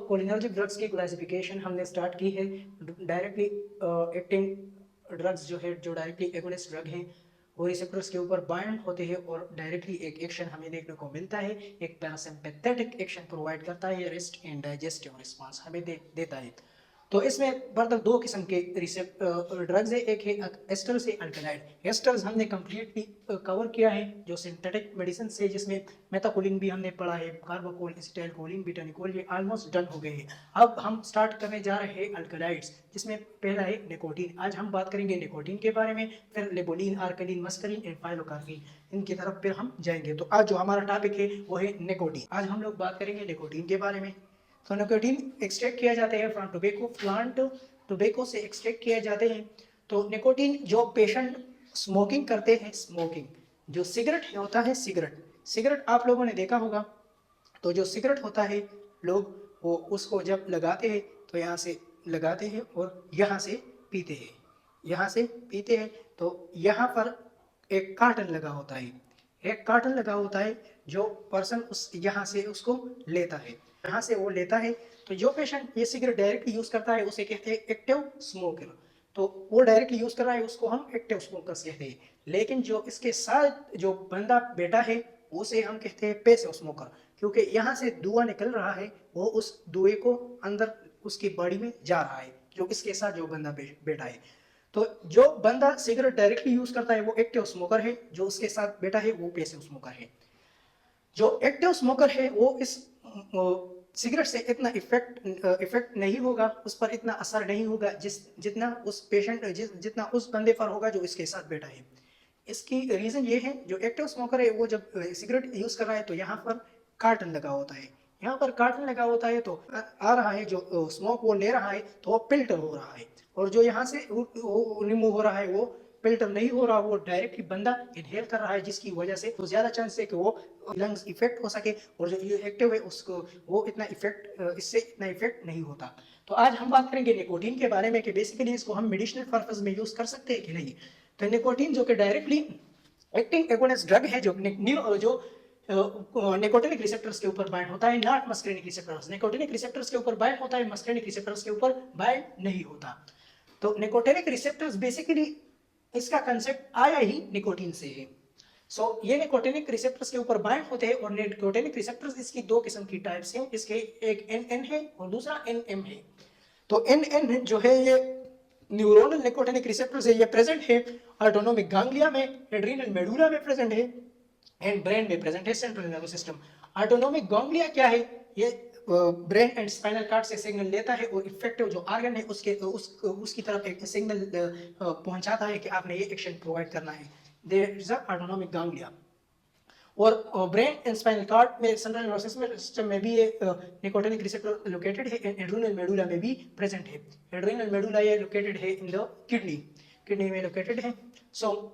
Cholinergic drugs की classification हमने start की है। डायरेक्टली एक्टिंग ड्रग्स जो है, जो डायरेक्टली एगोनिस्ट ड्रग हैं, वो रिसेप्टर्स के ऊपर बाइंड होते हैं और डायरेक्टली एक एक्शन हमें देखने को मिलता है, एक पैरासिम्पैथेटिक एक्शन प्रोवाइड करता है, रेस्ट एंड डाइजेस्टिव रिस्पांस हमें देता है। तो इसमें फर्दर दो किस्म के ड्रग्स है, एक है एस्टर्स से अल्कलॉइड। एस्टर्स हमने कम्प्लीटली कवर किया है, जो सिंथेटिक मेडिसिन से, जिसमें मेथाकोलिन भी हमने पढ़ा है, कार्बाकोल, एसिटाइलकोलिन, बीटानिकोल, ये ऑलमोस्ट डन हो गए हैं। अब हम स्टार्ट करने जा रहे हैं अल्कलॉइड्स, जिसमें पहला है निकोटीन। आज हम बात करेंगे निकोटीन के बारे में, फिर लेबोलिन, आर्कलिन, मस्करीन एंड फाइलोकार्पिन, इनकी तरफ फिर हम जाएंगे। तो आज जो हमारा टॉपिक है वो है निकोटीन। आज हम लोग बात करेंगे निकोटीन के बारे में। तो निकोटीन एक्सट्रैक्ट किया जाते हैं फ्रॉम टोबैको प्लांट, टोबैको से एक्सट्रैक्ट किए जाते हैं। तो निकोटीन जो पेशेंट स्मोकिंग करते हैं, स्मोकिंग जो सिगरेट होता है, सिगरेट आप लोगों ने देखा होगा। तो जो सिगरेट होता है, लोग वो उसको जब लगाते हैं तो यहाँ से लगाते हैं और यहाँ से पीते हैं, यहाँ से पीते हैं। तो यहाँ पर एक कार्टन लगा होता है, एक कार्टन लगा होता है, जो पर्सन उस यहाँ से उसको लेता है, यहाँ से वो लेता है। तो जो पेशेंट ये सिगरेट डायरेक्टली यूज करता है उसे कहते हैं एक्टिव स्मोकर। तो वो डायरेक्टली यूज कर रहा है, उसको हम एक्टिव स्मोकर्स कहते हैं। लेकिन जो इसके साथ जो बंदा बैठा है उसे हम कहते हैं पैसिव स्मोकर, क्योंकि यहाँ से धुआं निकल रहा है, वो उस धुएं को अंदर उसकी बॉडी में जा रहा है, जो इसके साथ जो बंदा बैठा है। तो जो बंदा सिगरेट डायरेक्टली यूज करता है वो एक्टिव स्मोकर है, जो उसके साथ बैठा है वो पैसिव स्मोकर है। जो एक्टिव स्मोकर है वो इस सिगरेट से इतना इफेक्ट नहीं होगा, उस पर इतना असर नहीं होगा जितना उस पेशेंट जितना उस बंदे पर होगा जो इसके साथ बैठा है। इसकी रीजन ये है, जो एक्टिव स्मोकर है वो जब सिगरेट यूज कर रहा है तो यहाँ पर कार्टन लगा होता है, यहाँ पर कार्टन लगा होता है, तो आ रहा है जो स्मोक वो ले रहा है तो वो फिल्टर हो रहा है, और जो यहाँ से रिमूव हो रहा है वो फिल्टर नहीं हो रहा, वो डायरेक्टली बंदा इनहेल कर रहा है, जिसकी वजह से तो ज्यादा चांस है कि वो लंग्स इफेक्ट हो सके, और जो ये एक्टिव है उसको वो इतना इफेक्ट इससे इतना इफेक्ट नहीं होता। तो आज हम बात करेंगे निकोटीन के बारे में कि बेसिकली इसको हम मेडिसिनल पर्पस में यूज कर सकते हैं कि नहीं। तो निकोटीन जो कि डायरेक्टली एक्टिंग एगोनिस्ट ड्रग है, जो निकोटिनिक रिसेप्टर्स के ऊपर बाइंड होता है, नॉट मस्करीनिक रिसेप्टर्स। निकोटिनिक रिसेप्टर्स के ऊपर बाइंड होता है, मस्करीनिक रिसेप्टर्स के ऊपर बाइंड नहीं होता। तो निकोटिनिक रिसेप्टर्स बेसिकली इसका कंसेप्ट आया ही निकोटीन से है। ये निकोटिनिक रिसेप्टर्स के ऊपर बाइंड होते हैं, और निकोटिनिक रिसेप्टर्स इसकी दो किस्म की टाइप्स हैं, इसके एक NN है और दूसरा NM है। तो NN जो है ये न्यूरोनल निकोटिनिक रिसेप्टर्स है, ये प्रेजेंट है ऑटोनोमिक गांग्लिया में, एड्रीनल मेडुला में प्रेजेंट है एंड ब्रेन में प्रेजेंट है, सेंट्रल नर्वस सिस्टम। ऑटोनोमिक गांग्लिया क्या है, ये ब्रेन एंड स्पाइनल कॉर्ड से सिग्नल लेता है और इफेक्टिव जो ऑर्गन है उसकी तरफ एक सिग्नल पहुंचाता है कि आपने ये एक्शन प्रोवाइड करना है, देयर इज ऑटोनोमिक गांग्लिया। और ब्रेन एंड स्पाइनल कॉर्ड में, सेंट्रल नर्वस सिस्टम में भी ये निकोटिनिक रिसेप्टर लोकेटेड है, एंड एड्रेनल मेडुला में भी प्रेजेंट है। एड्रेनल मेडुला ये लोकेटेड है इन द किडनी में लोकेटेड है। सो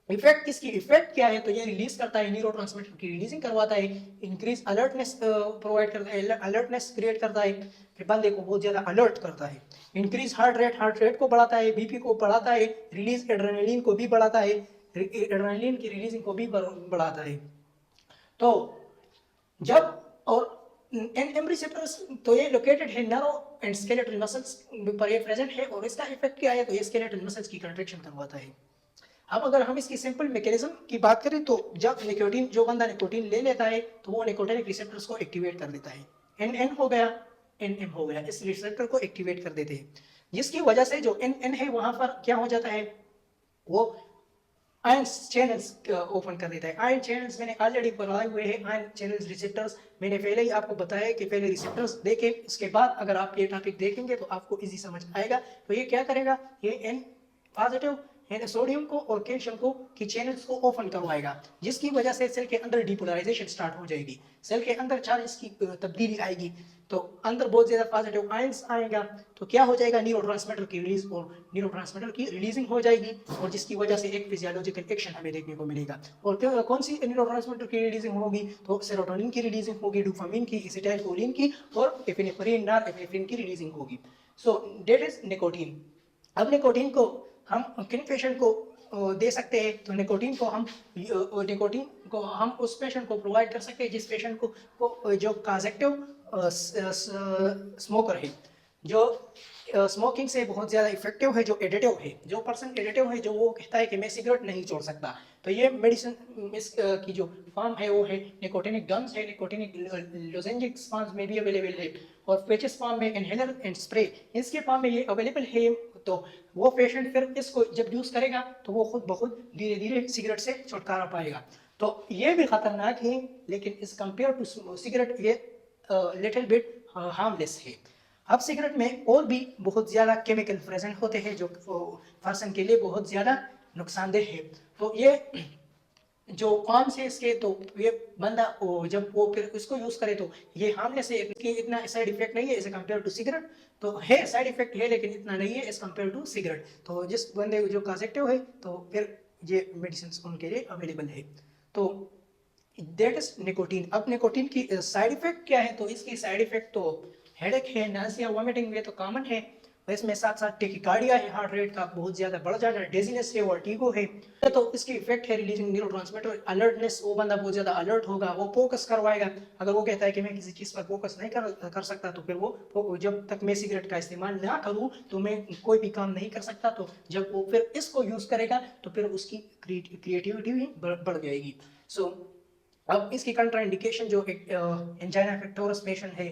इफेक्ट, इसकी इफेक्ट क्या है, तो ये रिलीज करता है, न्यूरोट्रांसमीटर की रिलीजिंग करवाता है, इंक्रीज अलर्टनेस प्रोवाइड करता है, अलर्टनेस क्रिएट करता है कि बंदे को बहुत ज्यादा अलर्ट करता है, इंक्रीज हार्ट रेट को बढ़ाता है, बीपी को बढ़ाता है, रिलीज एड्रेनलिन को भी बढ़ाता है, एड्रेनलिन की रिलीजिंग को भी बढ़ाता है। तो जब और NM रिसेप्टर्स तो ये लोकेटेड है नर्व एंड स्केलेटल मसल्स पर ये प्रेजेंट है, और इसका इफेक्ट क्या है, तो ये स्केलेटल मसल्स की कंट्रैक्शन करवाता है। अब अगर हम इसकी सिंपल मैकेनिज्म की बात करें, तो जब निकोटीन, जो बंदा निकोटीन ले लेता है तो वो निकोटिनिक रिसेप्टर्स को एक्टिवेट कर देता है, NN हो गया, NM हो गया, इस रिसेप्टर को एक्टिवेट कर देते हैं, जिसकी वजह से जो NN है वहां पर क्या हो जाता है, वो आयन चैनल्स ओपन कर देता है। आयन चैनल्स मैंने ऑलरेडी बनाए हुए हैं, आयन चैनल्स रिसेप्टर्स मैंने पहले ही आपको बताया कि पहले रिसेप्टर्स देखें, उसके बाद अगर आप ये टॉपिक देखेंगे तो आपको इजी समझ आएगा। तो ये क्या करेगा, ये N पॉजिटिव सोडियम को और कैल्शियम को की चैनल्स को ओपन करवाएगा, जिसकी वजह से सेल के अंदर डिपोलराइजेशन स्टार्ट हो जाएगी, सेल के अंदर चार्ज की तब्दीली आएगी, तो अंदर बहुत ज्यादा पॉजिटिव आयंस आएगा, तो क्या हो जाएगा, न्यूरोट्रांसमीटर की रिलीज और न्यूरोट्रांसमीटर की रिलीजिंग हो जाएगी, और जिसकी वजह से एक फिजियोलॉजिकल एक्शन हमें देखने को मिलेगा। और कौन सी न्यूरोट्रांसमीटर की रिलीजिंग होगी, तो सेरोटोनिन की रिलीजिंग होगी, डोपामिन की, एसिटाइलकोलिन की, और एपिनेफ्रिन, नॉरएपिनेफ्रिन की रिलीजिंग होगी। सो दैट इज निकोटीन। अब निकोटीन को हम किन पेशेंट को दे सकते हैं, तो निकोटीन को हम उस पेशेंट को प्रोवाइड कर सकते हैं जिस पेशेंट को जो काजेक्टिव स्मोकर है, जो स्मोकिंग से बहुत ज़्यादा इफेक्टिव है, जो एडिटिव है, जो पर्सन एडिटिव है, जो वो कहता है कि मैं सिगरेट नहीं छोड़ सकता, तो ये मेडिसिन की जो फॉर्म है वो है निकोटिनिक गम्स है, निकोटिनिक लोजेंजिक्स फॉर्म में भी अवेलेबल है, और पेचेस फॉर्म में, इनहेलर एंड स्प्रे इसके फॉर्म में ये अवेलेबल है। तो वो पेशेंट फिर इसको जब यूज़ करेगा तो वो खुद ब खुद धीरे धीरे सिगरेट से छुटकारा पाएगा। तो ये भी खतरनाक है, लेकिन इस कंपेयर टू सिगरेट ये लिटिल बिट हार्मलेस है। अब सिगरेट में और भी बहुत ज़्यादा केमिकल प्रेजेंट होते हैं जो पर्सन के लिए बहुत ज़्यादा नुकसानदेह है। तो ये जो कौन से इसके, तो ये बंदा जब वो फिर इसको यूज़ करे तो ये हार्मलेस है, इसकी इतना साइड इफेक्ट नहीं है एज कम्पेयर टू सिगरेट। तो है साइड इफेक्ट है लेकिन इतना नहीं है एज कम्पेयर टू सिगरेट। तो जिस बंदे जो पॉजिटिव है तो फिर ये मेडिसिन उनके लिए अवेलेबल है। तो दैट इज निकोटीन। अब निकोटीन की साइड इफेक्ट क्या है, तो इसकी साइड इफेक्ट तो हेडेक है, नासिया, वॉमिटिंग, ये तो कॉमन है। और इसमें साथ साथ टेकिकार्डिया है, हार्ट रेट का बहुत ज्यादा बढ़ जाना, डेजीनेस है, वर्टिगो है। तो इसकी इफेक्ट है रिलीजिंग न्यूरोट्रांसमीटर अलर्टनेस, वो बंदा बहुत ज्यादा अलर्ट होगा, वो फोकस करवाएगा। अगर वो कहता है कि मैं किसी चीज पर फोकस नहीं कर सकता, तो फिर वो जब तक मैं सिगरेट का इस्तेमाल ना करूं तो मैं कोई भी काम नहीं कर सकता। तो जब वो फिर इसको यूज करेगा तो फिर उसकी क्रिएटिविटी भी बढ़ जाएगी। सो अब इसकी कंट्राइंडिकेशन जो एक एंजाइना पेक्टोरस पेशेंट है,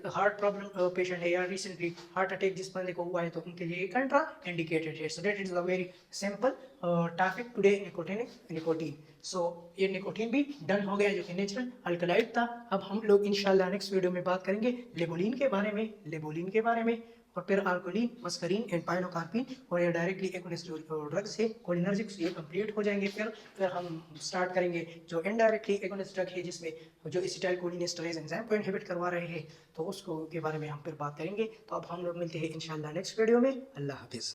हार्ट प्रॉब्लम पेशेंट है, या रिसेंटली हार्ट अटैक जिस बंदे को हुआ है, तो उनके लिए कंट्रा इंडिकेटेड है। So that is a very simple topic today, nicotine. So ये निकोटीन भी डन हो गया जो कि नेचुरल अल्कलॉइड था। अब हम लोग इंशाल्लाह नेक्स्ट वीडियो में बात करेंगे लेबोलिन के बारे में, और फिर अल्कोलिन, मस्करीन एंड पाइलोकार्पिन, और ये डायरेक्टली एगोनिस्ट जो ड्रग्स है कोलिनर्जिक्स, ये कंप्लीट हो जाएंगे। फिर हम स्टार्ट करेंगे जो इनडायरेक्टली एगोनिस्ट ड्रग है, जिसमें जो एसिटाइलकोलिनेस्टरेज एंजाइम को इनहिबिट करवा रहे हैं, तो उसको के बारे में हम फिर बात करेंगे। तो अब हम लोग मिलते हैं इंशाल्लाह नेक्स्ट वीडियो में। अल्लाह हाफिज़।